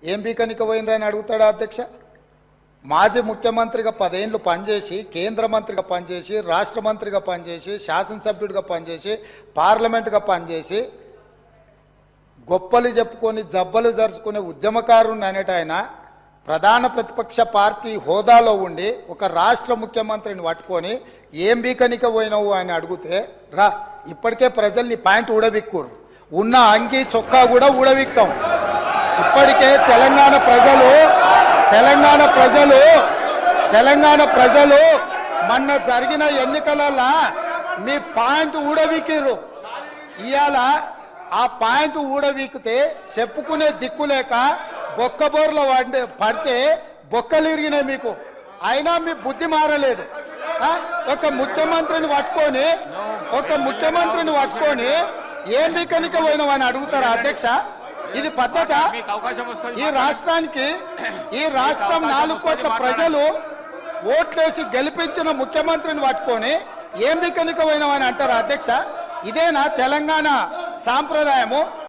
ఏం బీకనిక పోయినరని అడుగుతాడా అధ్యక్ష? మాజీ ముఖ్యమంత్రిగా 10 ఏళ్ళు పనిచేసి, కేంద్ర మంత్రిగా పనిచేసి, రాష్ట్ర మంత్రిగా పనిచేసి, శాసనసభ్యుడిగా పనిచేసి, పార్లమెంటుగా పనిచేసి, గొప్పలు చెప్పుకొని జబ్బలు జరుచుకునే ఉద్యమకారుని అనేట ఆయన ప్రధాన ప్రతిపక్ష పార్టీ హోదాలో ఉండి ఒక రాష్ట్ర ముఖ్యమంత్రిని పట్టుకొని ఏం బీకనిక పోయినావు అని అడిగితే, రా ఇప్పటికే ప్రజల్ని ప్యాంటు ఊడబిక్కురు, ఉన్న అంగి చొక్కా కూడా ఊడబిక్తాం. ఇప్పటికే తెలంగాణ ప్రజలు మొన్న జరిగిన ఎన్నికలలో మీ పాయింట్ ఊడవీకిరు. ఇవాళ ఆ పాయింట్ ఊడవీకితే చెప్పుకునే దిక్కులేక బొక్కబోర్ల పడితే బొక్కలు ఇరిగినాయి మీకు. అయినా మీ బుద్ధి మారలేదు. ఒక ముఖ్యమంత్రిని పట్టుకొని ఏం బీకనిక పోయినావని అడుగుతారా అధ్యక్ష? ఇది పద్ధత? ఈ రాష్ట్రం 4 కోట్ల ప్రజలు ఓట్లేసి గెలిపించిన ముఖ్యమంత్రిని పట్టుకొని ఏం బీకనిక పోయినావని అంటారా అధ్యక్ష? ఇదేనా తెలంగాణ సాంప్రదాయము?